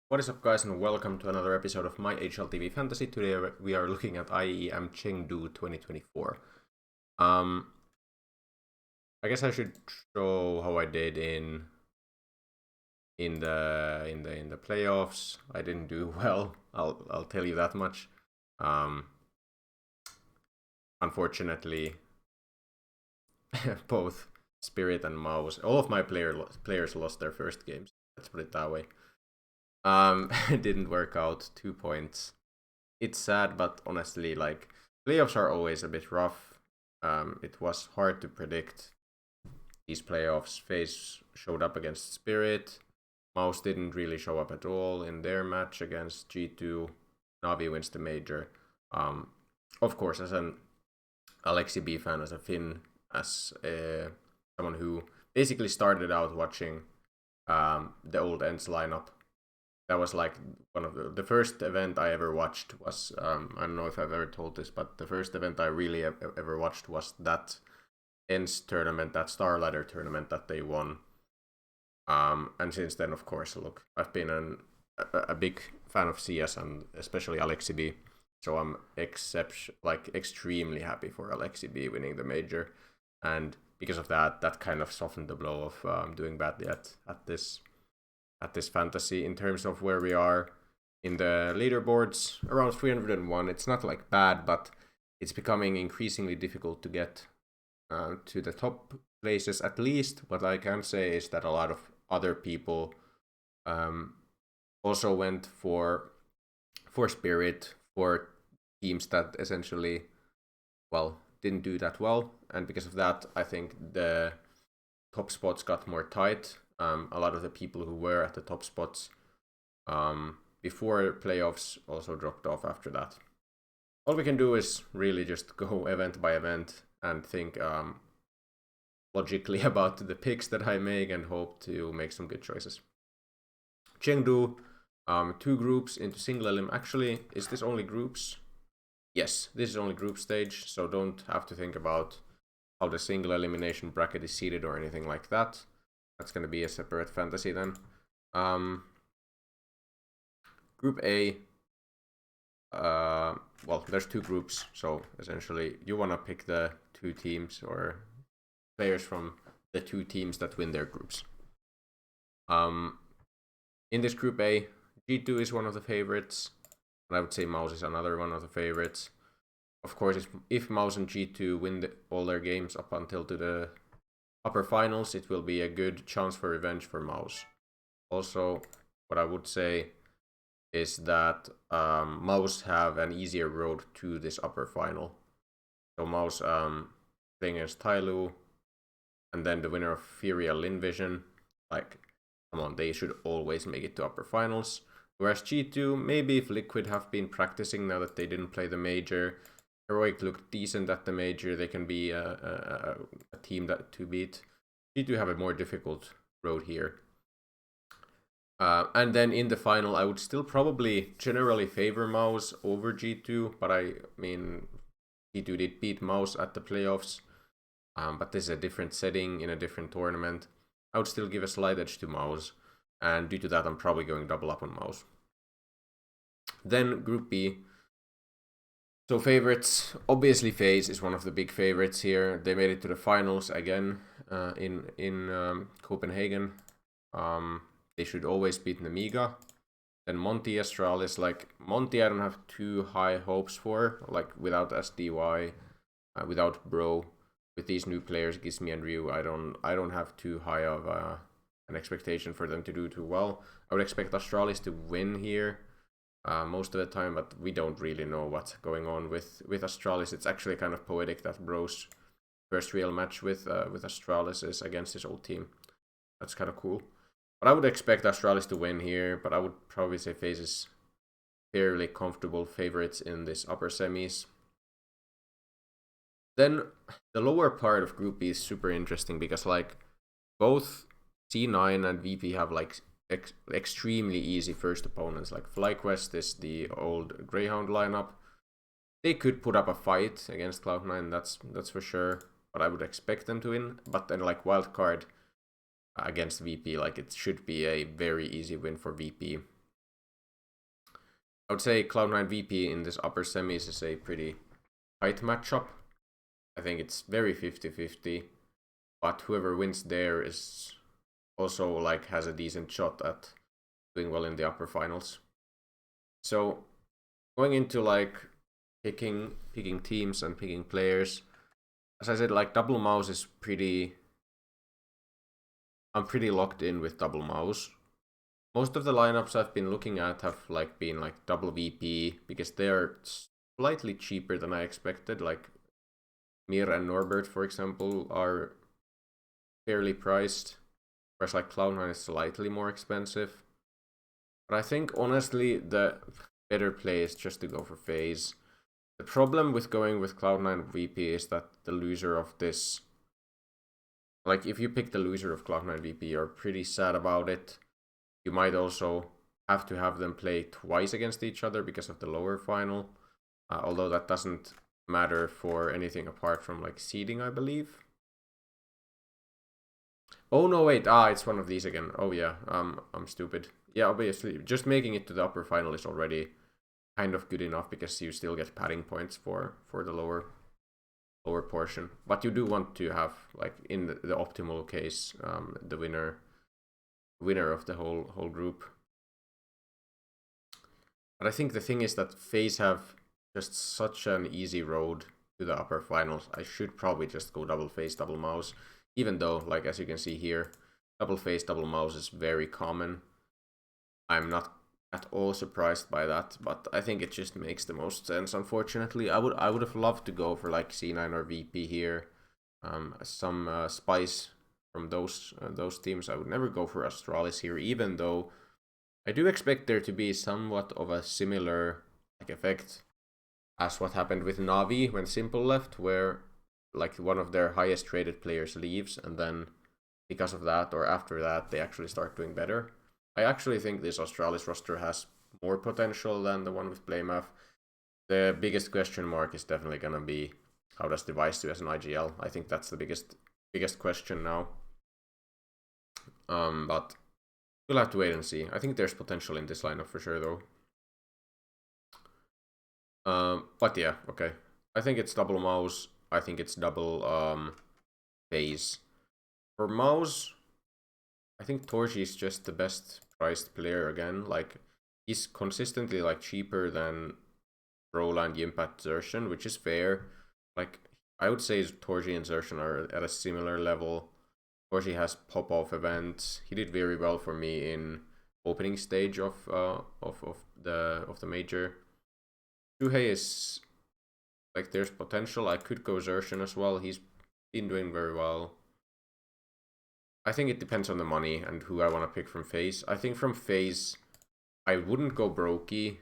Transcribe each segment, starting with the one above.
What is up, guys, and welcome to another episode of my HLTV Fantasy. Today we are looking at IEM Chengdu 2024. I guess I should show how I did in the playoffs. I didn't do well. I'll tell you that much. Um, Unfortunately, both Spirit and Mouse, all of my players lost their first games. Let's put it that way. It didn't work out. 2 points. It's sad, but honestly, like, playoffs are always a bit rough. It was hard to predict these playoffs. FaZe showed up against Spirit. Mouse didn't really show up at all in their match against G2. Navi wins the major. Of course, as an Alexi B fan, as a Finn, as someone who basically started out watching the old Ends lineup. That was like one of the first event I ever watched was, I don't know if I've ever told this, but the first event I really ever watched was that Ends tournament, that Star Ladder tournament that they won. And since then, of course, look, I've been a big fan of CS and especially Alexi B. So I'm extremely happy for Alexi B winning the major. And because of that, that kind of softened the blow of doing badly at this fantasy. In terms of where we are in the leaderboards, around 301. It's not like bad, but it's becoming increasingly difficult to get to the top places. At least what I can say is that a lot of other people also went for Spirit, for teams that essentially, well, didn't do that well, and because of that, I think the top spots got more tight. A lot of the people who were at the top spots before playoffs also dropped off after that. All we can do is really just go event by event and think logically about the picks that I make and hope to make some good choices. Chengdu, 2 groups into single elim. Actually, is this only groups? Yes, this is only group stage, so don't have to think about how the single elimination bracket is seeded or anything like that. That's going to be a separate fantasy then. Group A, well, there's 2 groups, so essentially you want to pick the 2 teams or players from the 2 teams that win their groups. In this group A, G2 is one of the favorites, and I would say Mouse is another one of the favorites. Of course, if Mouse and G2 win all their games up until to the upper finals, it will be a good chance for revenge for Mouse. Also, what I would say is that Mouse have an easier road to this upper final. So Mouse playing against Tyloo, and then the winner of Furia Lin Vision. Like, come on, they should always make it to upper finals. Whereas G2, maybe if Liquid have been practicing now that they didn't play the major, Heroic looked decent at the major, they can be a team that to beat. G2 have a more difficult road here. And then in the final, I would still probably generally favor Mouse over G2, but I mean, G2 did beat Mouse at the playoffs, but this is a different setting in a different tournament. I would still give a slight edge to Mouse, and due to that, I'm probably going double up on Mouse. Then Group B. So favorites, obviously FaZe is one of the big favorites here. They made it to the finals again in Copenhagen. They should always beat Nemiga. Then Monty Astralis, like Monty I don't have too high hopes for, like without SDY, without Bro. With these new players, Gizmi and Ryu, I don't have too high of an expectation for them to do too well. I would expect Astralis to win here most of the time, but we don't really know what's going on with Astralis. It's actually kind of poetic that Bro's first real match with Astralis is against his old team. That's kind of cool. But I would expect Astralis to win here, but I would probably say FaZe is fairly comfortable favorites in this upper semis. Then the lower part of Group B is super interesting because like both C9 and VP have like extremely easy first opponents. Like FlyQuest is the old Greyhound lineup. They could put up a fight against Cloud9, that's for sure. But I would expect them to win. But then like Wildcard against VP, like it should be a very easy win for VP. I would say Cloud9 VP in this upper semis is a pretty tight matchup. I think it's very 50-50, but whoever wins there is also like has a decent shot at doing well in the upper finals. So going into like picking teams and picking players, as I said, like double mouse is I'm pretty locked in with double mouse. Most of the lineups I've been looking at have like been like double VP because they're slightly cheaper than I expected. Like Mir and Norbert, for example, are fairly priced, whereas like Cloud9 is slightly more expensive. But I think honestly the better play is just to go for FaZe. The problem with going with Cloud9 VP is that the loser of this, like if you pick the loser of Cloud9 VP, you're pretty sad about it. You might also have to have them play twice against each other because of the lower final, although that doesn't matter for anything apart from like seeding, I believe. Oh no, wait, it's one of these again. Oh yeah, I'm stupid. Yeah, obviously, just making it to the upper final is already kind of good enough because you still get padding points for the lower portion. But you do want to have, like in the optimal case, the winner of the whole group. But I think the thing is that FaZe have just such an easy road to the upper finals. I should probably just go double FaZe, double mouse, even though, like as you can see here, double FaZe, double mouse is very common. I'm not at all surprised by that, but I think it just makes the most sense. Unfortunately, I would have loved to go for like C9 or VP here, some spice from those teams. I would never go for Astralis here, even though I do expect there to be somewhat of a similar like effect as what happened with Navi when Simple left, where like one of their highest rated players leaves, and then because of that or after that they actually start doing better. I actually think this Astralis roster has more potential than the one with Playmath. The biggest question mark is definitely gonna be how does Device do as an IGL. I think that's the biggest question now. But we'll have to wait and see. I think there's potential in this lineup for sure, though. But yeah, okay. I think it's double mouse. I think it's double FaZe. For mouse, I think Torji is just the best priced player again. Like he's consistently like cheaper than Roland, Yimpat, Zershan, which is fair. Like I would say Torji and Zershan are at a similar level. Torji has pop-off events. He did very well for me in opening stage of the major. Shuhei is like there's potential. I could go Zershan as well. He's been doing very well. I think it depends on the money and who I want to pick from FaZe. I think from FaZe, I wouldn't go Brokey.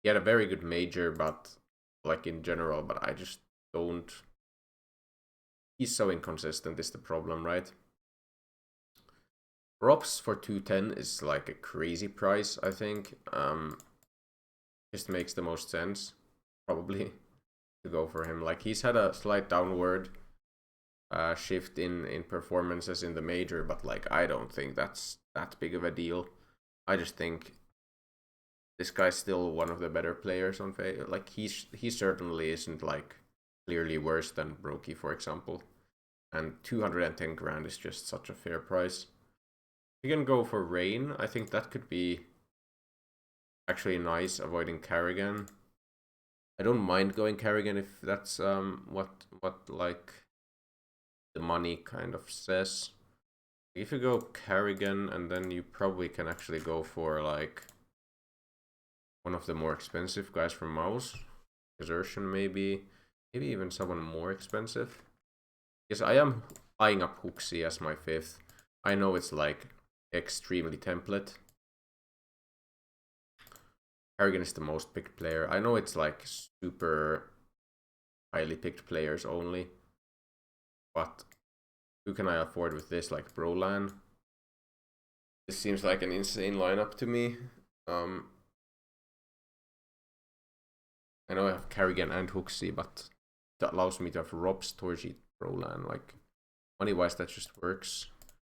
He had a very good major, but like in general, but I just don't. He's so inconsistent is the problem, right? Rops for 210 is like a crazy price, I think. Just makes the most sense, probably, to go for him. Like he's had a slight downward shift in performances in the major, but like I don't think that's that big of a deal. I just think this guy's still one of the better players on FaZe. Like he certainly isn't like clearly worse than Brokey, for example. And 210 grand is just such a fair price. You can go for Rain. I think that could be actually nice, avoiding Carrigan. I don't mind going Carrigan if that's what like the money kind of says. If you go Carrigan, and then you probably can actually go for like one of the more expensive guys from Mouse. Exertion maybe even someone more expensive. Because I am eyeing up Hooksy as my 5th. I know it's like extremely template. Carrigan is the most picked player. I know it's like super highly picked players only. But who can I afford with this? Like Brolan. This seems like an insane lineup to me. I know I have Carrigan and Hooksy, but that allows me to have Robs, Torji, Brolan. Like money-wise, that just works.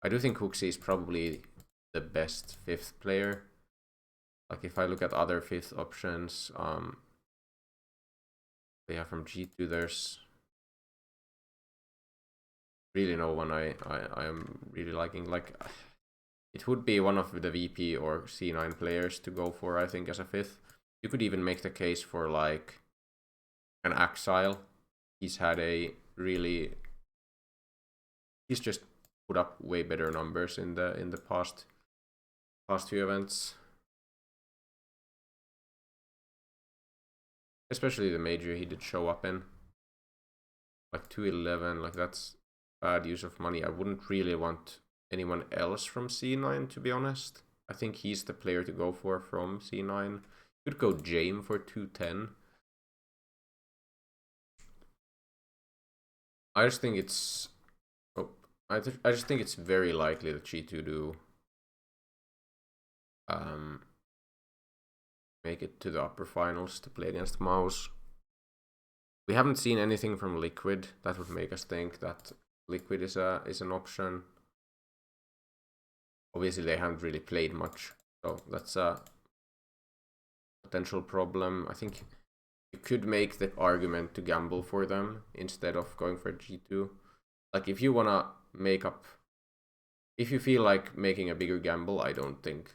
I do think Hooksy is probably the best 5th player. Like if I look at other fifth options, yeah, from G2 there's really no one I am really liking. Like it would be one of the VP or C9 players to go for, I think, as a fifth. You could even make the case for like an Exile. He's had a really, he's just put up way better numbers in the past few events. Especially the major he did show up in. Like 211, like that's bad use of money. I wouldn't really want anyone else from C9, to be honest. I think he's the player to go for from C9. Could go Jame for 210. I just think it's... Oh, I just think it's very likely that G2 do make it to the upper finals to play against Mouse. We haven't seen anything from Liquid that would make us think that Liquid is an option. Obviously, they haven't really played much, so that's a potential problem. I think you could make the argument to gamble for them instead of going for G2. Like, if you wanna make up, if you feel like making a bigger gamble, I don't think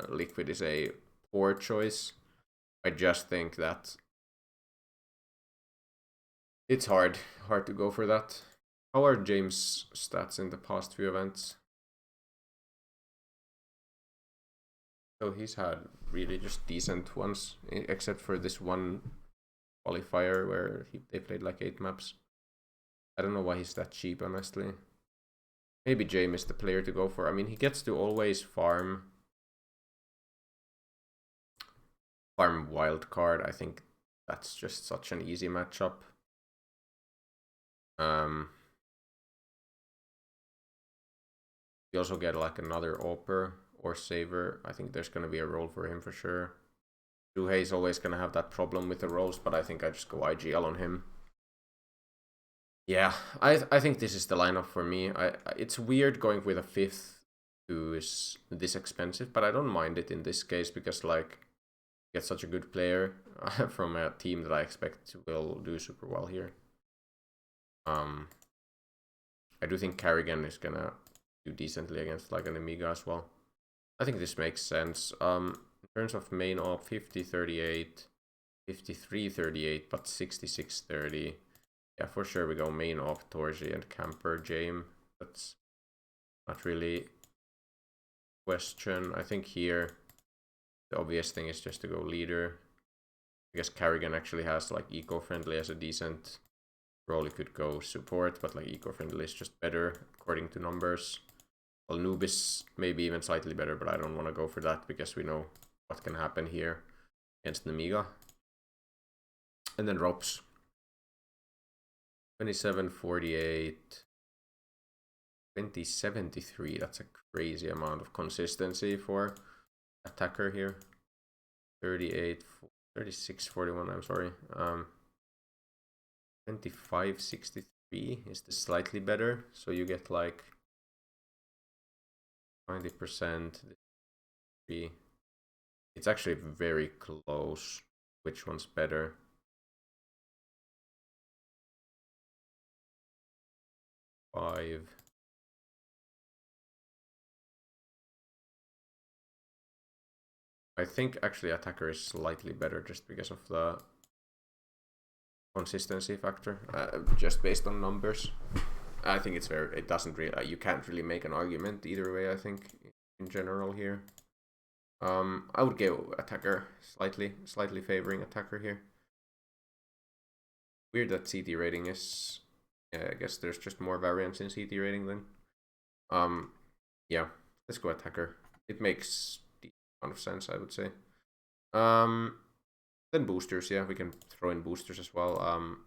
Liquid is a poor choice. I just think that it's hard to go for that. How are James' stats in the past few events? So he's had really just decent ones, except for this one qualifier where they played like 8 maps. I don't know why he's that cheap, honestly. Maybe James is the player to go for. I mean, he gets to always farm wild card. I think that's just such an easy matchup. You also get like another Oper or Saver. I think there's gonna be a role for him for sure. Duhei's always gonna have that problem with the roles, but I think I just go IGL on him. Yeah, I think this is the lineup for me. It's weird going with a fifth who is this expensive, but I don't mind it in this case because like get such a good player from a team that I expect will do super well here. I do think Carrigan is gonna do decently against like an Amiga as well. I think this makes sense. In terms of main op, 50-38, 53-38, but 66-30. Yeah, for sure we go main op, Torji and Camper Jame. That's not really question. I think here the obvious thing is just to go leader. I guess Carrigan actually has like eco-friendly as a decent role. He could go support, but like eco-friendly is just better according to numbers. Well, Noob is maybe even slightly better, but I don't want to go for that because we know what can happen here against Nemiga. And then Ropes. 27-48. 20-73. That's a crazy amount of consistency for attacker here. 36-41, I'm sorry. 25-63 is the slightly better. So you get like 90%. It's actually very close. Which one's better? Five. I think actually attacker is slightly better just because of the consistency factor, just based on numbers. I think it's very, it doesn't really, you can't really make an argument either way, I think, in general here. I would go attacker, slightly favoring attacker here. Weird that CT rating is, yeah, I guess there's just more variance in CT rating then. Yeah, let's go attacker. It makes a ton of sense, I would say. Then boosters, yeah, we can throw in boosters as well.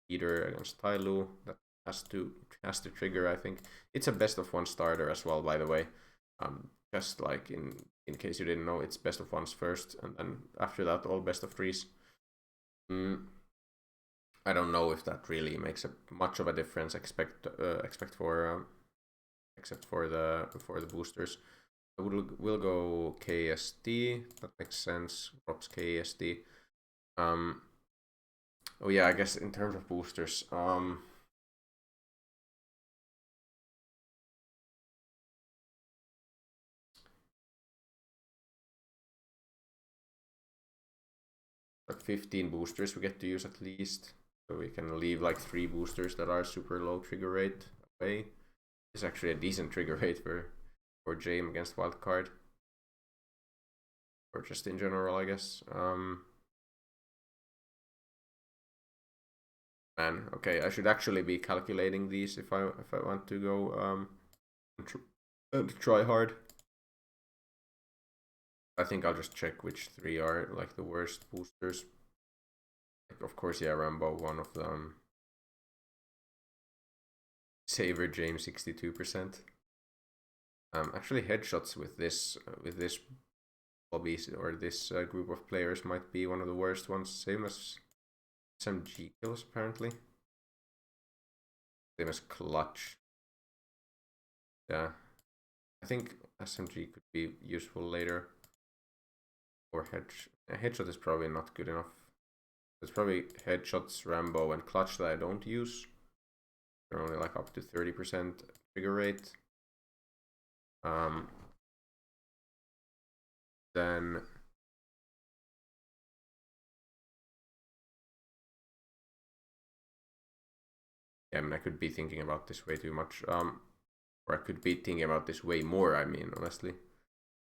Either against Tyloo, that has to trigger, I think. It's a best of one starter as well, by the way. Just like in case you didn't know, it's best of ones first, and then after that, all best of threes. I don't know if that really makes much of a difference. Except for the boosters. we'll go KSD. That makes sense. Drops KSD. Oh yeah, I guess in terms of boosters, like 15 boosters we get to use at least. So we can leave like 3 boosters that are super low trigger rate away. It's actually a decent trigger rate for James against wildcard. Or just in general, I guess. Man, okay, I should actually be calculating these if I want to go try hard. I think I'll just check which 3 are like the worst boosters. Like, of course, yeah, Rambo, one of them. Saver James 62%. Actually, headshots with this lobby or this group of players might be one of the worst ones. Same as SMG kills apparently. Same as clutch. Yeah, I think SMG could be useful later. Or headshot is probably not good enough. It's probably headshots, Rambo, and clutch that I don't use. They're only like up to 30% trigger rate. Then yeah, I mean, I could be thinking about this way too much. Or I could be thinking about this way more, I mean, honestly.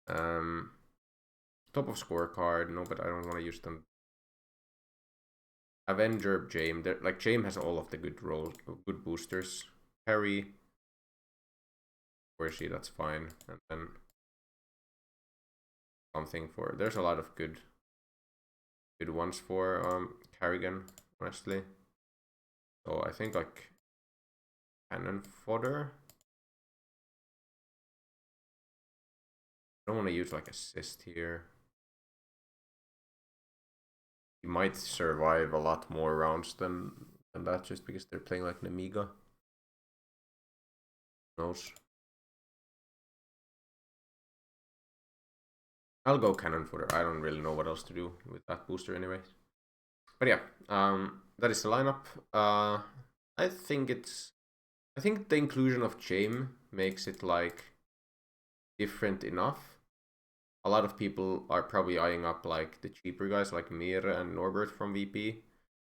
Top of scorecard, no, but I don't want to use them. Avenger, James. Like, James has all of the good boosters. Harry. Where is she? That's fine. And then something for... There's a lot of good ones for Carrigan, honestly. So I think like cannon fodder. I don't want to use like assist here. He might survive a lot more rounds than that just because they're playing like Nemiga. Who knows? I'll go cannon fodder. I don't really know what else to do with that booster anyway. But yeah, that is the lineup. I think the inclusion of James makes it like different enough. A lot of people are probably eyeing up like the cheaper guys like Mir and Norbert from VP.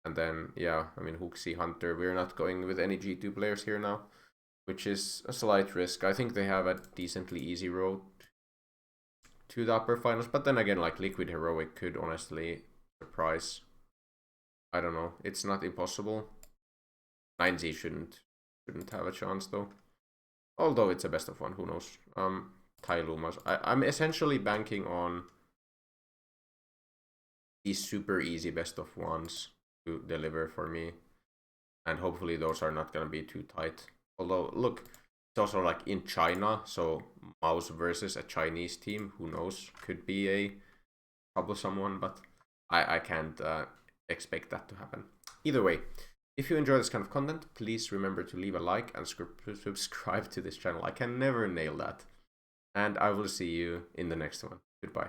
And then, yeah, I mean, Huxi, Hunter, we're not going with any G2 players here now, which is a slight risk. I think they have a decently easy road to the upper finals. But then again, like Liquid Heroic could honestly surprise. I don't know. It's not impossible. 9Z shouldn't have a chance though. Although it's a best of 1, who knows. Tai Lumas. I'm essentially banking on these super easy best of 1s to deliver for me. And hopefully those are not gonna be too tight. Although, look, it's also like in China, so Mouse versus a Chinese team, who knows, could be a troublesome one, but I can't expect that to happen. Either way, if you enjoy this kind of content, please remember to leave a like and subscribe to this channel. I can never nail that. And I will see you in the next one. Goodbye.